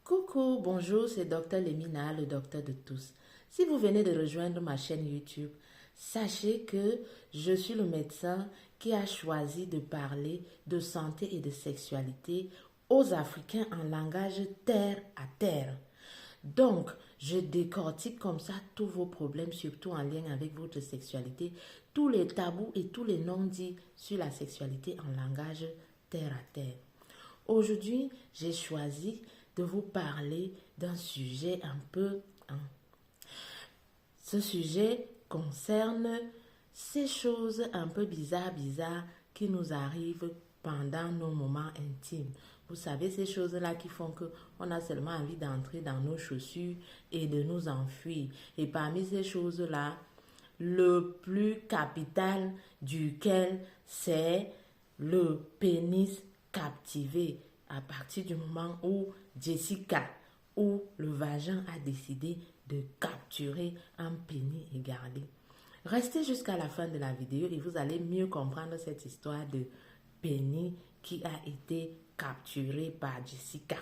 Coucou, bonjour, c'est Dr Lemina, le docteur de tous. Si vous venez de rejoindre ma chaîne YouTube, sachez que je suis le médecin qui a choisi de parler de santé et de sexualité aux Africains en langage terre à terre. Donc, je décortique comme ça tous vos problèmes, surtout en lien avec votre sexualité, tous les tabous et tous les non-dits sur la sexualité en langage terre à terre. Aujourd'hui, j'ai choisi de vous parler d'un sujet un peu... Ce sujet concerne ces choses un peu bizarres qui nous arrivent pendant nos moments intimes. Vous savez, ces choses-là qui font qu'on a seulement envie d'entrer dans nos chaussures et de nous enfuir. Et parmi ces choses-là, le plus capital duquel c'est le pénis captivé à partir du moment où Jessica ou le vagin a décidé de capturer un pénis égaré. Restez jusqu'à la fin de la vidéo et vous allez mieux comprendre cette histoire de pénis qui a été capturé par Jessica.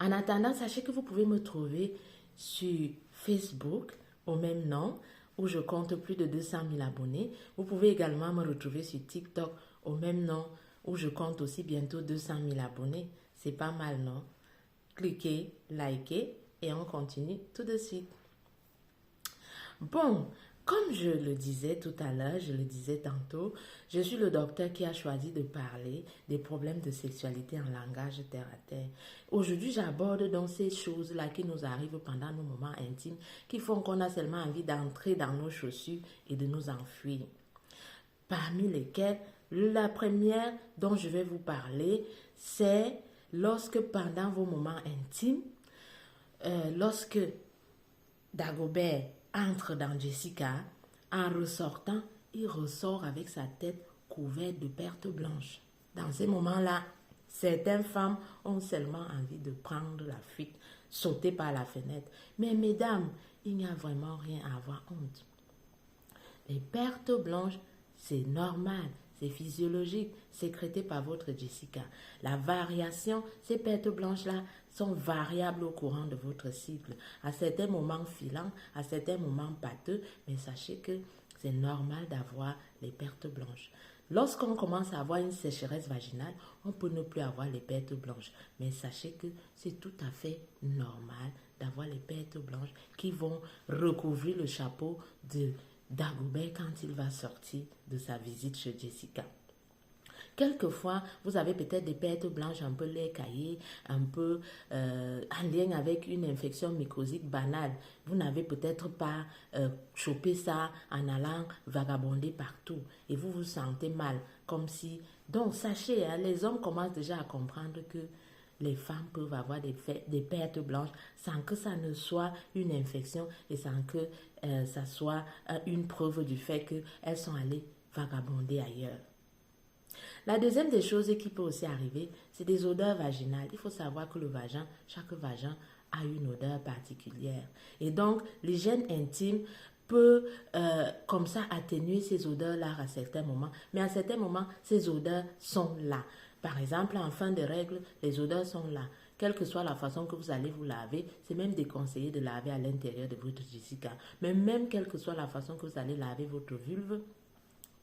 En attendant, sachez que vous pouvez me trouver sur Facebook au même nom où je compte plus de 200 000 abonnés. Vous pouvez également me retrouver sur TikTok au même nom où je compte aussi bientôt 200 000 abonnés. C'est pas mal, non? Cliquez, likez et on continue tout de suite. Bon, comme je le disais tout à l'heure, je le disais tantôt, je suis le docteur qui a choisi de parler des problèmes de sexualité en langage terre à terre. Aujourd'hui, j'aborde donc ces choses-là qui nous arrivent pendant nos moments intimes, qui font qu'on a seulement envie d'entrer dans nos chaussures et de nous enfuir. Parmi lesquelles, la première dont je vais vous parler, c'est lorsque pendant vos moments intimes, lorsque Dagobert entre dans Jessica, en ressortant, il ressort avec sa tête couverte de pertes blanches. Dans ces moments-là, certaines femmes ont seulement envie de prendre la fuite, sauter par la fenêtre. Mais mesdames, il n'y a vraiment rien à avoir honte. Les pertes blanches, c'est normal, c'est physiologique, sécrété par votre Jessica. La variation, ces pertes blanches-là sont variables au courant de votre cycle. À certains moments filants, à certains moments pâteux, mais sachez que c'est normal d'avoir les pertes blanches. Lorsqu'on commence à avoir une sécheresse vaginale, on peut ne plus avoir les pertes blanches. Mais sachez que c'est tout à fait normal d'avoir les pertes blanches qui vont recouvrir le chapeau de Dagobert quand il va sortir de sa visite chez Jessica. Quelquefois, vous avez peut-être des pertes blanches un peu écaillées, un peu en lien avec une infection mycosique banale. Vous n'avez peut-être pas chopé ça en allant vagabonder partout et vous vous sentez mal, comme si... Donc, sachez, hein, les hommes commencent déjà à comprendre que les femmes peuvent avoir des pertes blanches sans que ça ne soit une infection et sans que ça soit une preuve du fait qu'elles sont allées vagabonder ailleurs. La deuxième des choses qui peut aussi arriver, c'est des odeurs vaginales. Il faut savoir que chaque vagin a une odeur particulière. Et donc, l'hygiène intime peut comme ça atténuer ces odeurs-là à certains moments. Mais à certains moments, ces odeurs sont là. Par exemple, en fin de règle, les odeurs sont là. Quelle que soit la façon que vous allez vous laver, c'est même déconseillé de laver à l'intérieur de votre Jessica. Mais même quelle que soit la façon que vous allez laver votre vulve,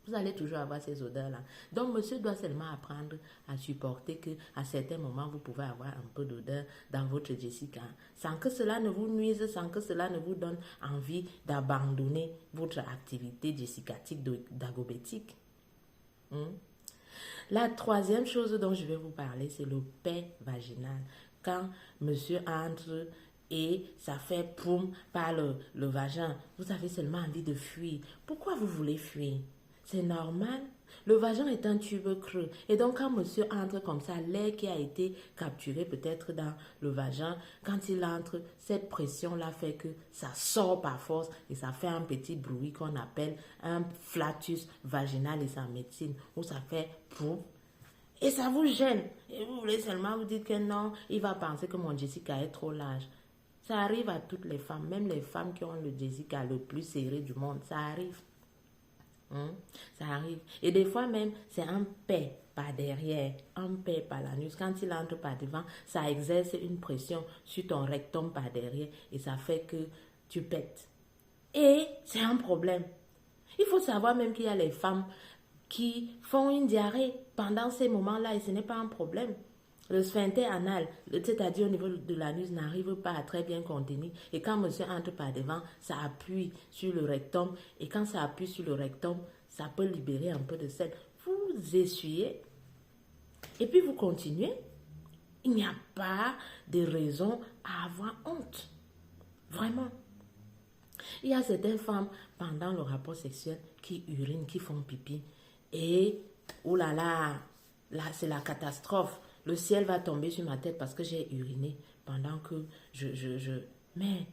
vous allez toujours avoir ces odeurs-là. Donc, monsieur doit seulement apprendre à supporter qu'à certains moments, vous pouvez avoir un peu d'odeur dans votre Jessica. Sans que cela ne vous nuise, sans que cela ne vous donne envie d'abandonner votre activité jessicatique dagobetique. La troisième chose dont je vais vous parler, c'est le paix vaginal. Quand monsieur entre et ça fait poum par le vagin, vous avez seulement envie de fuir. Pourquoi vous voulez fuir? C'est normal. Le vagin est un tube creux. Et donc, quand monsieur entre comme ça, l'air qui a été capturé peut-être dans le vagin, quand il entre, cette pression-là fait que ça sort par force et ça fait un petit bruit qu'on appelle un flatus vaginal et sa médecine, où ça fait pouf. Et ça vous gêne. Et vous voulez seulement vous dire que non, il va penser que mon Jessica est trop large. Ça arrive à toutes les femmes, même les femmes qui ont le Jessica le plus serré du monde, ça arrive. Hein. Ça arrive. Et des fois même, c'est un paix par derrière, un paix par l'anus. Quand il entre par devant, ça exerce une pression sur ton rectum par derrière et ça fait que tu pètes. Et c'est un problème. Il faut savoir même qu'il y a les femmes qui font une diarrhée pendant ces moments-là et ce n'est pas un problème. Le sphincter anal, c'est-à-dire au niveau de l'anus, n'arrive pas à très bien contenir. Et quand monsieur entre par devant, ça appuie sur le rectum. Et quand ça appuie sur le rectum, ça peut libérer un peu de sel. Vous essuyez et puis vous continuez. Il n'y a pas de raison à avoir honte. Vraiment. Il y a certaines femmes, pendant le rapport sexuel, qui urinent, qui font pipi. Et, oh là, c'est la catastrophe. Le ciel va tomber sur ma tête parce que j'ai uriné pendant que Mais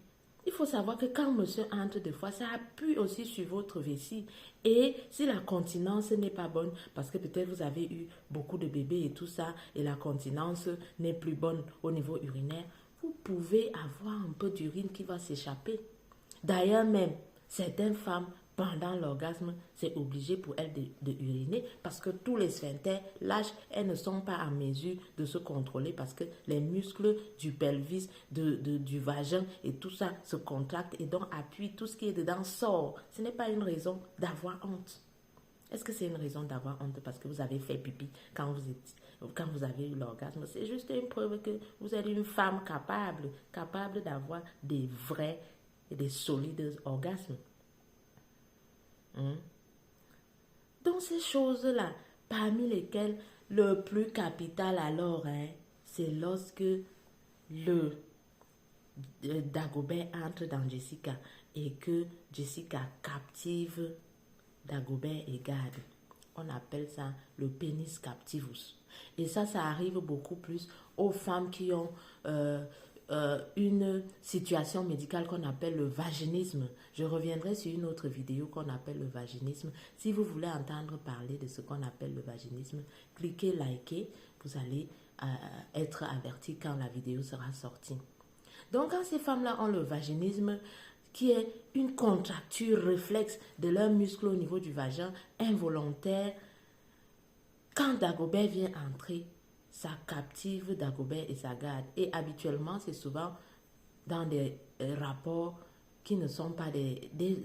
il faut savoir que quand monsieur entre des fois, ça appuie aussi sur votre vessie. Et si la continence n'est pas bonne, parce que peut-être vous avez eu beaucoup de bébés et tout ça, et la continence n'est plus bonne au niveau urinaire, vous pouvez avoir un peu d'urine qui va s'échapper. D'ailleurs même, certaines femmes, pendant l'orgasme, c'est obligé pour elles de uriner parce que tous les sphincters lâchent, elles ne sont pas en mesure de se contrôler parce que les muscles du pelvis, du vagin et tout ça se contractent et donc appuient, tout ce qui est dedans sort. Ce n'est pas une raison d'avoir honte. Est-ce que c'est une raison d'avoir honte parce que vous avez fait pipi quand vous avez eu l'orgasme? C'est juste une preuve que vous êtes une femme capable d'avoir des vrais et des solides orgasmes. Donc ces choses-là, parmi lesquelles le plus capital alors, c'est lorsque le Dagobert entre dans Jessica et que Jessica captive Dagobert et Gad. On appelle ça le pénis captivus. Et ça arrive beaucoup plus aux femmes qui ont une situation médicale qu'on appelle le vaginisme. Je reviendrai sur une autre vidéo qu'on appelle le vaginisme. Si vous voulez entendre parler de ce qu'on appelle le vaginisme, cliquez, likez, vous allez être averti quand la vidéo sera sortie. Donc quand ces femmes-là ont le vaginisme, qui est une contracture réflexe de leurs muscles au niveau du vagin, involontaire, quand Dagobert vient entrer, ça captive Dagobert et ça garde. Et habituellement, c'est souvent dans des rapports qui ne sont pas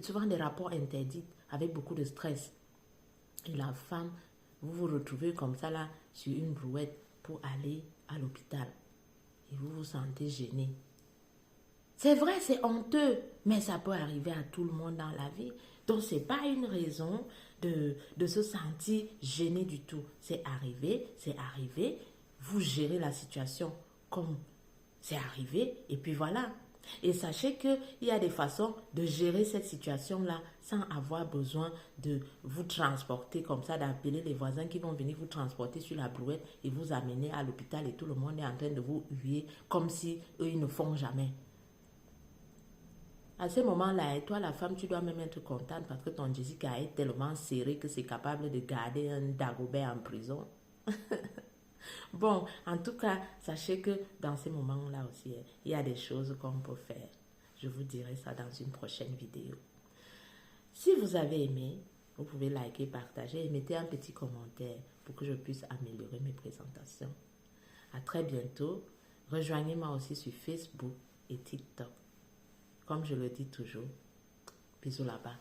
souvent des rapports interdits avec beaucoup de stress. Et la femme, vous vous retrouvez comme ça là sur une brouette pour aller à l'hôpital. Et vous vous sentez gêné. C'est vrai, c'est honteux, mais ça peut arriver à tout le monde dans la vie. Donc, ce n'est pas une raison de se sentir gêné du tout. C'est arrivé. Vous gérez la situation comme c'est arrivé et puis voilà. Et sachez qu'il y a des façons de gérer cette situation-là sans avoir besoin de vous transporter comme ça, d'appeler les voisins qui vont venir vous transporter sur la brouette et vous amener à l'hôpital et tout le monde est en train de vous huer comme si eux, ils ne font jamais. À ce moment-là, toi, la femme, tu dois même être contente parce que ton Jessica est tellement serré que c'est capable de garder un Dagobert en prison. Bon, en tout cas, sachez que dans ces moments-là aussi, il y a des choses qu'on peut faire. Je vous dirai ça dans une prochaine vidéo. Si vous avez aimé, vous pouvez liker, partager et mettez un petit commentaire pour que je puisse améliorer mes présentations. À très bientôt. Rejoignez-moi aussi sur Facebook et TikTok. Comme je le dis toujours, bisous là-bas.